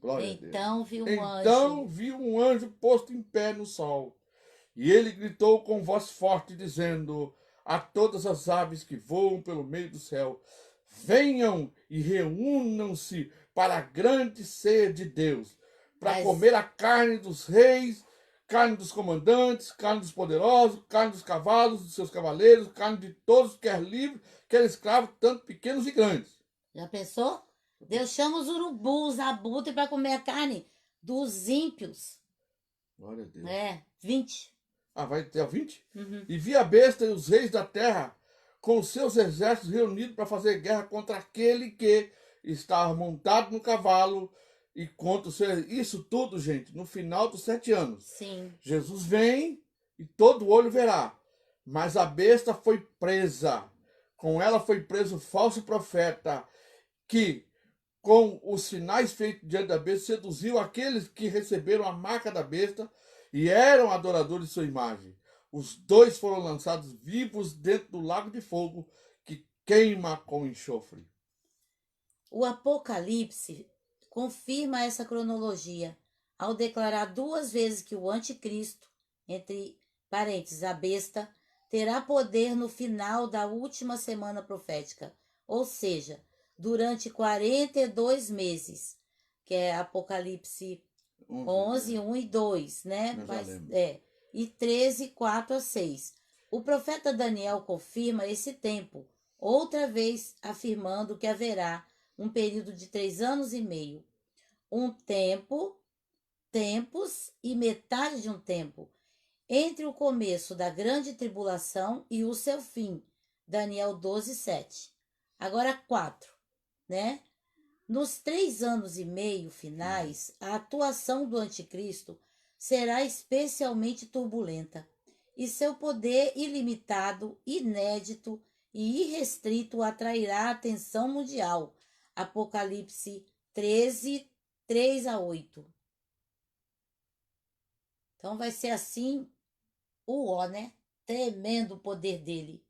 Glória a Deus. Então viu um anjo posto em pé no sol, e ele gritou com voz forte, dizendo a todas as aves que voam pelo meio do céu: venham e reúnam-se para a grande ceia de Deus, para comer a carne dos reis, carne dos comandantes, carne dos poderosos, carne dos cavalos, dos seus cavaleiros, carne de todos, quer livre, quer escravo, tanto pequenos e grandes. Já pensou? Deus chama os urubus, abutre para comer a carne dos ímpios. Glória a Deus. 20. Vai até o 20? Uhum. E vi a besta e os reis da terra com os seus exércitos reunidos para fazer guerra contra aquele que estava montado no cavalo e contra o seu... Isso tudo, gente, no final dos 7 anos. Sim. Jesus vem e todo olho verá. Mas a besta foi presa. Com ela foi preso o falso profeta que, com os sinais feitos diante da besta, seduziu aqueles que receberam a marca da besta e eram adoradores de sua imagem. Os dois foram lançados vivos dentro do lago de fogo que queima com enxofre. O Apocalipse confirma essa cronologia ao declarar 2 vezes que o anticristo, entre parênteses, a besta, terá poder no final da última semana profética, ou seja, durante 42 meses, que é Apocalipse 11, 1 e 2, né? E 13, 4 a 6. O profeta Daniel confirma esse tempo, outra vez afirmando que haverá um período de 3 anos e meio. Um tempo, tempos e metade de um tempo, entre o começo da grande tribulação e o seu fim. Daniel 12, 7. Agora 4, né? Nos 3 anos e meio finais, a atuação do anticristo será especialmente turbulenta, e seu poder ilimitado, inédito e irrestrito atrairá a atenção mundial. Apocalipse 13, 3 a 8. Então vai ser assim né? Tremendo o poder dele.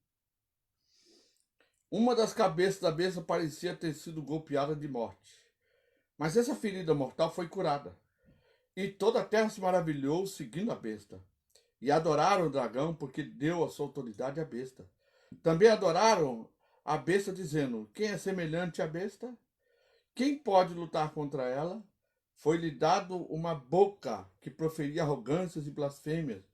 Uma das cabeças da besta parecia ter sido golpeada de morte. Mas essa ferida mortal foi curada. E toda a terra se maravilhou seguindo a besta. E adoraram o dragão porque deu a sua autoridade à besta. Também adoraram a besta dizendo: quem é semelhante à besta? Quem pode lutar contra ela? Foi-lhe dado uma boca que proferia arrogâncias e blasfêmias,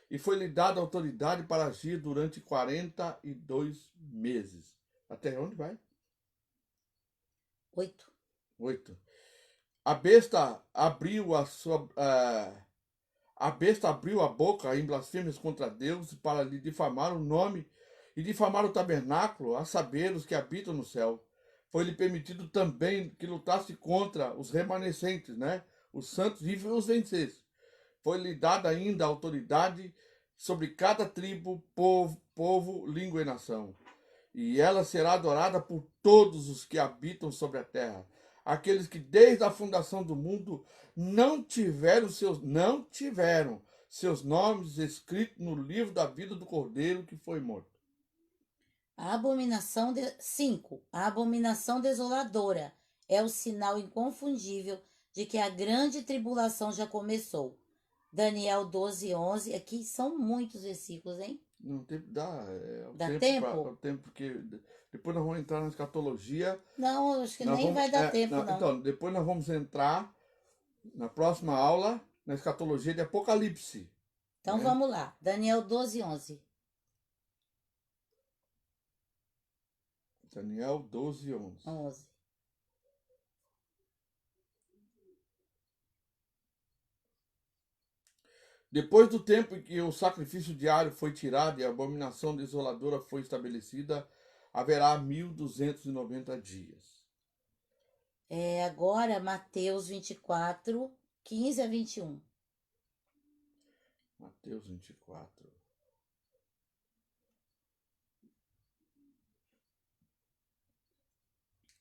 e foi-lhe dada autoridade para agir durante 42 meses. Até onde vai? 8. 8. A besta abriu a besta abriu a boca em blasfêmias contra Deus para lhe difamar o nome e difamar o tabernáculo, a saber, os que habitam no céu. Foi-lhe permitido também que lutasse contra os remanescentes, né? Os santos, e os vencesse. Foi-lhe dada ainda a autoridade sobre cada tribo, povo, língua e nação. E ela será adorada por todos os que habitam sobre a terra. Aqueles que desde a fundação do mundo não tiveram seus nomes escritos no livro da vida do Cordeiro que foi morto. A abominação 5. A abominação desoladora é o sinal inconfundível de que a grande tribulação já começou. Daniel 12:11. Aqui são muitos versículos, hein? Não tem, Dá tempo? o tempo porque depois nós vamos entrar na escatologia. Não, acho que Nós nem vamos, vai dar tempo, não. Então, depois nós vamos entrar na próxima aula na escatologia de Apocalipse. Então né? vamos lá. Daniel 12:11. Daniel 12:11. 11. Depois do tempo em que o sacrifício diário foi tirado e a abominação desoladora foi estabelecida, haverá 1290 dias. Agora, Mateus 24:15 a 21. Mateus 24.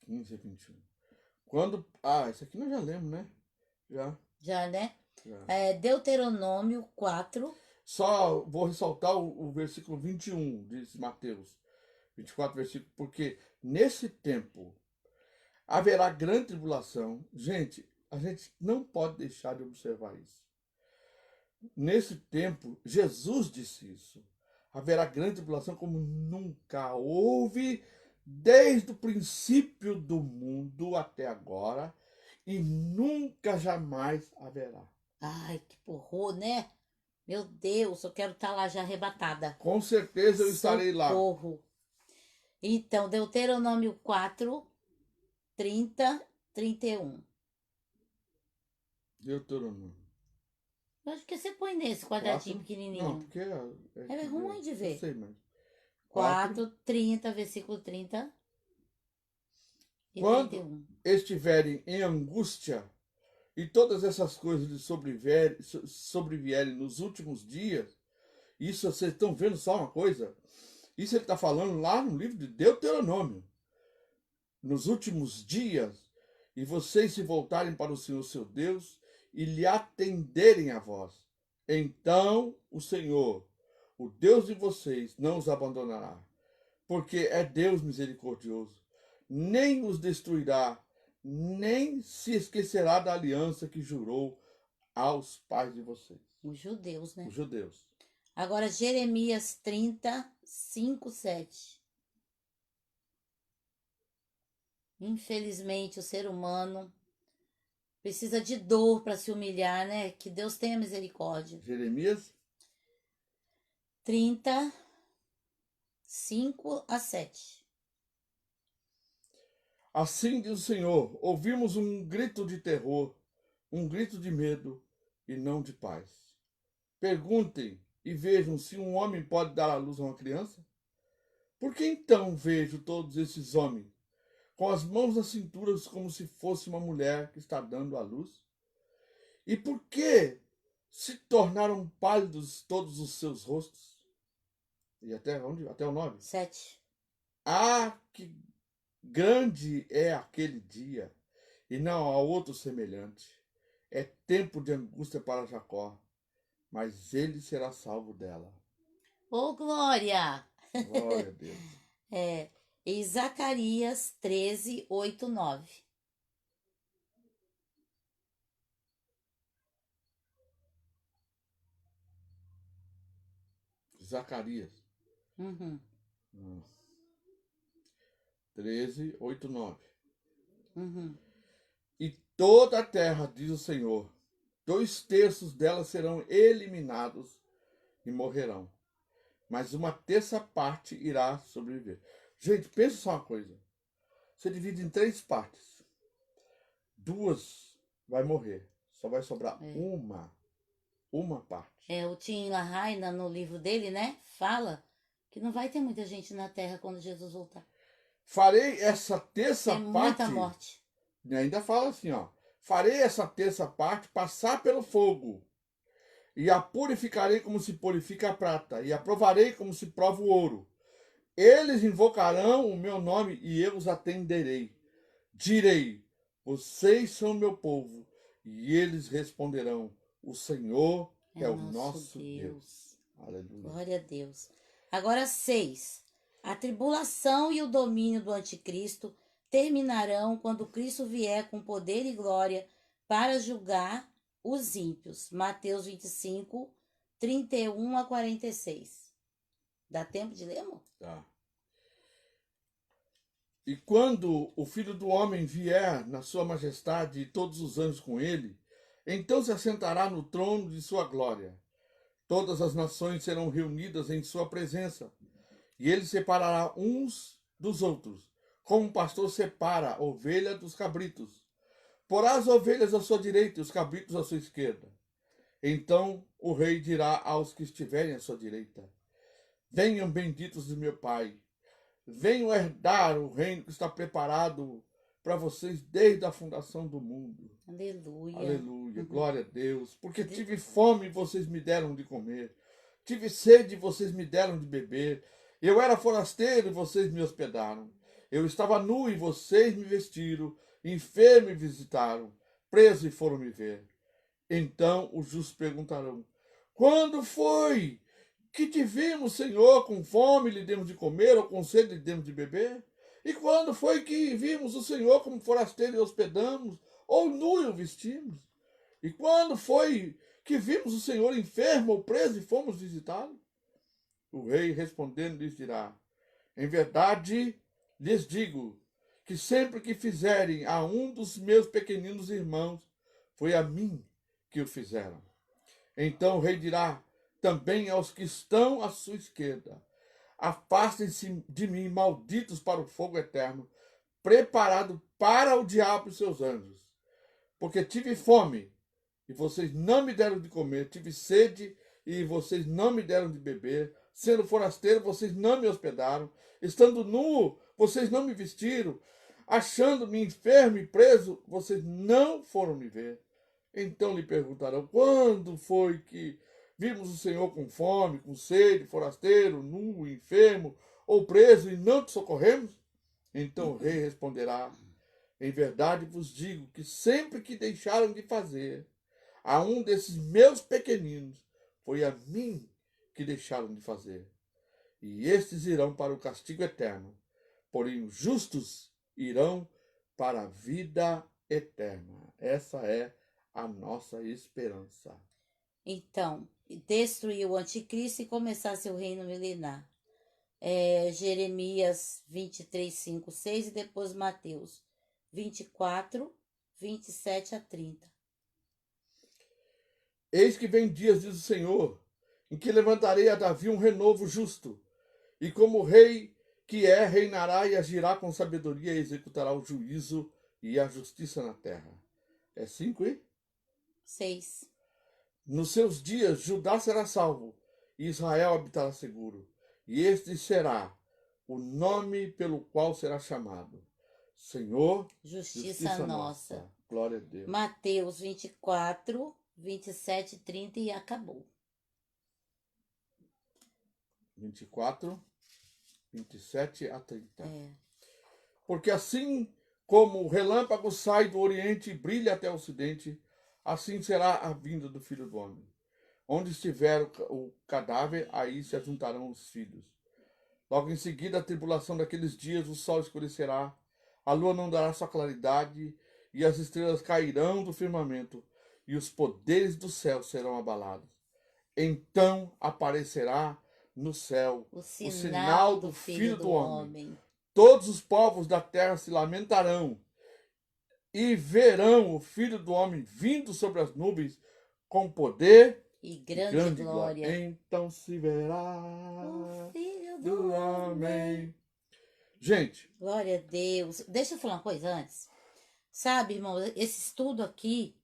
(15 a 21). Quando. Isso aqui nós já lemos, né? Já, né? Já. Deuteronômio 4. Só vou ressaltar o versículo 21 de Mateus 24, versículo, porque nesse tempo haverá grande tribulação. Gente, a gente não pode deixar de observar isso. Nesse tempo, Jesus disse isso. Haverá grande tribulação como nunca houve desde o princípio do mundo até agora e nunca jamais haverá. Ai, que horror, né? Meu Deus, eu quero estar lá já arrebatada. Com certeza eu estarei lá. Socorro. Então, Deuteronômio 4, 30, 31. Deuteronômio. Acho que você põe nesse quadradinho 4? pequenininho. Não, porque É ruim de ver. Eu sei, mas 4, 30, versículo 30 e quando 31. estiverem em angústia e todas essas coisas lhes sobrevierem nos últimos dias, isso vocês estão vendo só uma coisa? Isso ele está falando lá no livro de Deuteronômio. Nos últimos dias, e vocês se voltarem para o Senhor seu Deus e lhe atenderem a vós, então o Senhor, o Deus de vocês, não os abandonará, porque é Deus misericordioso, nem os destruirá, nem se esquecerá da aliança que jurou aos pais de vocês. Os judeus, né? Os judeus. Agora, Jeremias 30, 5, 7. Infelizmente, o ser humano precisa de dor para se humilhar, né? Que Deus tenha misericórdia. Jeremias 30, 5 a 7. Assim diz o Senhor, ouvimos um grito de terror, um grito de medo e não de paz. Perguntem e vejam se um homem pode dar à luz a uma criança? Por que então vejo todos esses homens com as mãos nas cinturas como se fosse uma mulher que está dando à luz? E por que se tornaram pálidos todos os seus rostos? E até onde? Até o 9? 7. Que grande é aquele dia, e não há outro semelhante. É tempo de angústia para Jacó, mas ele será salvo dela. Ô, glória! Glória a Deus. Em Zacarias 13, 8, 9. Zacarias. 13, 8, 9. toda a terra, diz o Senhor, 2/3 dela serão eliminados e morrerão, mas 1/3 parte irá sobreviver. Gente, pensa só uma coisa. Você divide em 3 partes. 2 vai morrer. Só vai sobrar uma parte. O Tim LaHaye, no livro dele, né, fala que não vai ter muita gente na Terra quando Jesus voltar. Farei essa terça Tem parte. muita morte. E ainda fala assim, ó. Farei essa terça parte passar pelo fogo. E a purificarei como se purifica a prata. E a provarei como se prova o ouro. Eles invocarão o meu nome e eu os atenderei. Direi, vocês são meu povo. E eles responderão, o Senhor é o nosso Deus. Aleluia. Glória a Deus. Agora 6. A tribulação e o domínio do anticristo terminarão quando Cristo vier com poder e glória para julgar os ímpios. Mateus 25, 31 a 46. Dá tempo de ler, amor? Tá. E quando o Filho do Homem vier na sua majestade e todos os anjos com ele, então se assentará no trono de sua glória. Todas as nações serão reunidas em sua presença, e ele separará uns dos outros, como um pastor separa a ovelha dos cabritos. Porá as ovelhas à sua direita e os cabritos à sua esquerda. Então o rei dirá aos que estiverem à sua direita, venham benditos de meu Pai, venham herdar o reino que está preparado para vocês desde a fundação do mundo. Aleluia. Aleluia, glória a Deus. Porque tive fome e vocês me deram de comer. Tive sede e vocês me deram de beber. Eu era forasteiro e vocês me hospedaram. Eu estava nu e vocês me vestiram. Enfermo e visitaram. Preso e foram me ver. Então os justos perguntarão, quando foi que te vimos, Senhor, com fome e lhe demos de comer, ou com sede lhe demos de beber? E quando foi que vimos o Senhor como forasteiro e hospedamos, ou nu e o vestimos? E quando foi que vimos o Senhor enfermo ou preso e fomos visitá-lo? O rei respondendo lhes dirá, em verdade lhes digo, que sempre que fizerem a um dos meus pequeninos irmãos, foi a mim que o fizeram. Então o rei dirá também aos que estão à sua esquerda, afastem-se de mim, malditos, para o fogo eterno, preparado para o diabo e seus anjos. Porque tive fome, e vocês não me deram de comer, tive sede, e vocês não me deram de beber, sendo forasteiro, vocês não me hospedaram, estando nu, vocês não me vestiram, achando-me enfermo e preso, vocês não foram me ver. Então lhe perguntarão, quando foi que vimos o Senhor com fome, com sede, forasteiro, nu, enfermo ou preso e não te socorremos? Então o rei responderá, em verdade vos digo que sempre que deixaram de fazer a um desses meus pequeninos, foi a mim que deixaram de fazer. E estes irão para o castigo eterno, porém os justos irão para a vida eterna. Essa é a nossa esperança. Então, destruir o anticristo e começar seu reino milenar. Jeremias 23, 5, 6 e depois Mateus 24, 27 a 30. Eis que vem dias, diz o Senhor, em que levantarei a Davi um renovo justo, e como rei que é, reinará e agirá com sabedoria e executará o juízo e a justiça na terra. 5 e 6. Nos seus dias Judá será salvo, e Israel habitará seguro, e este será o nome pelo qual será chamado. Senhor, Justiça nossa. Glória a Deus. Mateus 24, 27, 30 e acabou. 24, 27 a 30. É. Porque assim como o relâmpago sai do oriente e brilha até o ocidente, assim será a vinda do Filho do Homem. Onde estiver o cadáver, aí se ajuntarão os filhos. Logo em seguida, a tribulação daqueles dias, o sol escurecerá, a lua não dará sua claridade, e as estrelas cairão do firmamento, e os poderes do céu serão abalados. Então aparecerá no céu o sinal do Filho do Homem. Todos os povos da terra se lamentarão, e verão o Filho do Homem vindo sobre as nuvens com poder E e grande grande glória. glória. Então se verá O Filho do do Homem. homem. Gente, Glória a Deus. Deixa eu falar uma coisa antes. Sabe, irmão, esse estudo aqui,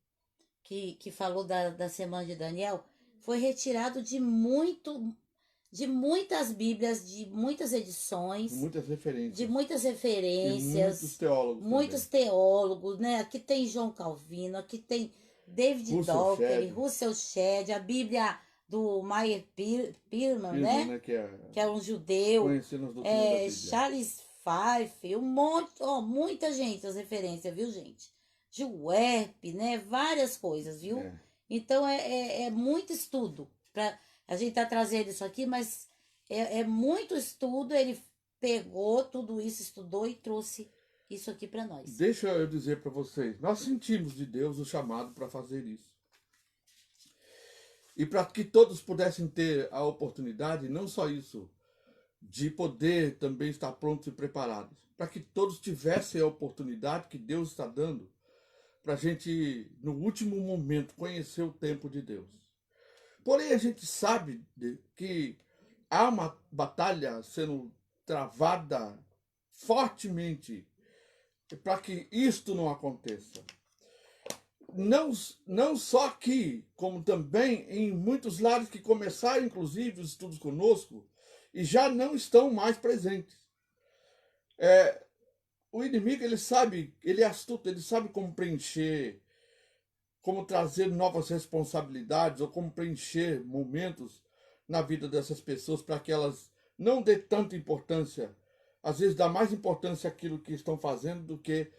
que falou da semana de Daniel, foi retirado de muitas Bíblias, de muitas edições, muitas de referências. muitas E muitos referências, teólogos muitos também. teólogos, né? Aqui tem João Calvino, aqui tem David Russell Docker, Shedd. Russell Shedd, a Bíblia do Meyer Pearman, Pirman, né? né, Que é um judeu, conhecendo as doutrinas da Bíblia. Charles Fife, um monte, ó, muita gente, as referências, viu, gente? Juerp, né? Várias coisas, viu? É. Então é muito estudo. A gente tá trazendo isso aqui, mas é muito estudo. Ele pegou tudo isso, estudou e trouxe isso aqui para nós. Deixa eu dizer para vocês, nós sentimos de Deus o chamado para fazer isso. E para que todos pudessem ter a oportunidade, não só isso, de poder também estar prontos e preparados, para que todos tivessem a oportunidade que Deus está dando para a gente, no último momento, conhecer o tempo de Deus. Porém, a gente sabe que há uma batalha sendo travada fortemente para que isto não aconteça. Não só aqui, como também em muitos lares que começaram, inclusive, os estudos conosco e já não estão mais presentes. O inimigo, ele sabe, ele é astuto, ele sabe como preencher, como trazer novas responsabilidades ou como preencher momentos na vida dessas pessoas para que elas não dê tanta importância, às vezes dá mais importância àquilo que estão fazendo do que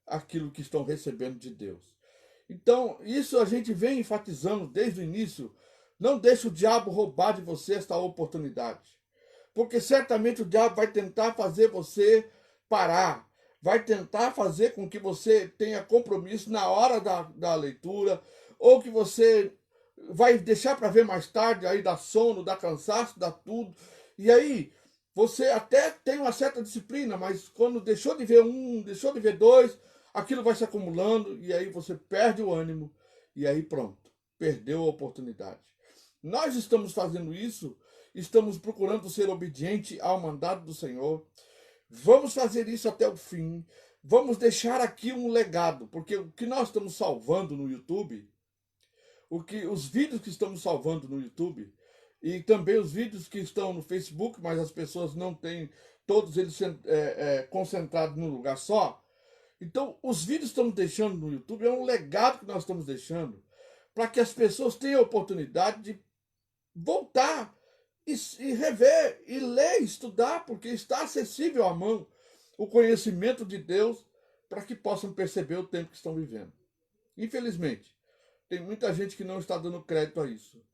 aquilo que estão recebendo de Deus. Então, isso a gente vem enfatizando desde o início. Não deixe o diabo roubar de você esta oportunidade. Porque certamente o diabo vai tentar fazer você parar. Vai tentar fazer com que você tenha compromisso na hora da leitura. Ou que você vai deixar para ver mais tarde, aí dá sono, dá cansaço, dá tudo. E aí, você até tem uma certa disciplina, mas quando deixou de ver um, deixou de ver dois, aquilo vai se acumulando e aí você perde o ânimo e aí pronto, perdeu a oportunidade. Nós estamos fazendo isso, estamos procurando ser obediente ao mandado do Senhor. Vamos fazer isso até o fim. Vamos deixar aqui um legado, porque o que nós estamos salvando no YouTube, os vídeos que estamos salvando no YouTube e também os vídeos que estão no Facebook, mas as pessoas não têm todos eles concentrados num lugar só. Então, os vídeos que estamos deixando no YouTube é um legado que nós estamos deixando para que as pessoas tenham a oportunidade de voltar e rever, e ler, estudar, porque está acessível à mão o conhecimento de Deus para que possam perceber o tempo que estão vivendo. Infelizmente, tem muita gente que não está dando crédito a isso.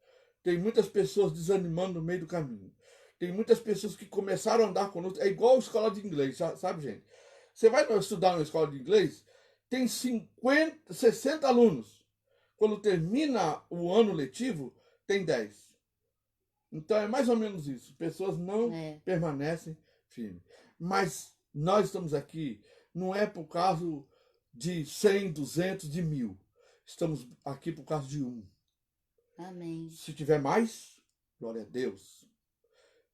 Tem muitas pessoas desanimando no meio do caminho. Tem muitas pessoas que começaram a andar conosco. É igual a escola de inglês, sabe, gente? Você vai estudar na escola de inglês, tem 50, 60 alunos. Quando termina o ano letivo, tem 10. Então é mais ou menos isso. Pessoas não permanecem firmes. Mas nós estamos aqui, não é por causa de 100, 200, de 1000. Estamos aqui por causa de um. Amém. Se tiver mais, glória a Deus.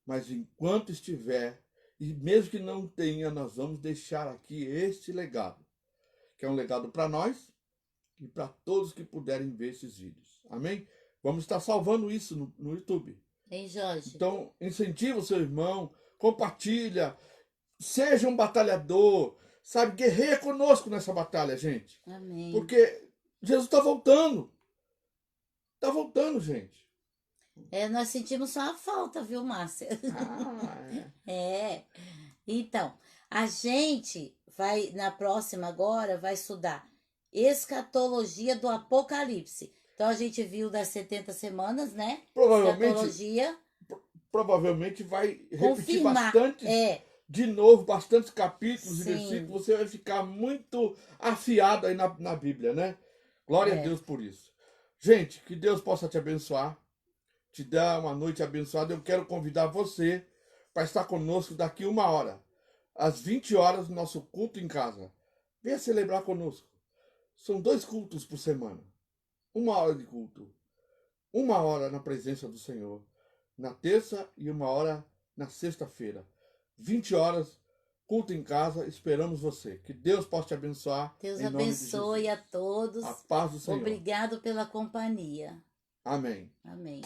Mas enquanto estiver, e mesmo que não tenha, nós vamos deixar aqui este legado, que é um legado para nós e para todos que puderem ver esses vídeos. Amém? Vamos estar salvando isso no YouTube. Hein, Jorge? Então, incentiva o seu irmão, compartilha, seja um batalhador, sabe? Guerreia conosco nessa batalha, gente. Amém. Porque Jesus está voltando. Está voltando, gente. Nós sentimos só a falta, viu, Márcia? Então, a gente vai, na próxima agora, vai estudar escatologia do Apocalipse. Então, a gente viu das 70 semanas, né? Provavelmente vai repetir confirmar, bastante, de novo, bastantes capítulos e versículos. Você vai ficar muito afiado aí na Bíblia, né? Glória a Deus por isso. Gente, que Deus possa te abençoar, te dar uma noite abençoada. Eu quero convidar você para estar conosco daqui 1 hora, às 20 horas, no nosso culto em casa. Venha celebrar conosco. São 2 cultos por semana. 1 hora de culto. 1 hora na presença do Senhor. Na terça e 1 hora na sexta-feira. 20 horas, culto em casa. Esperamos você. Que Deus possa te abençoar. Deus Em nome de abençoe Jesus. a todos. A paz do Senhor. Obrigado pela companhia. Amém. Amém.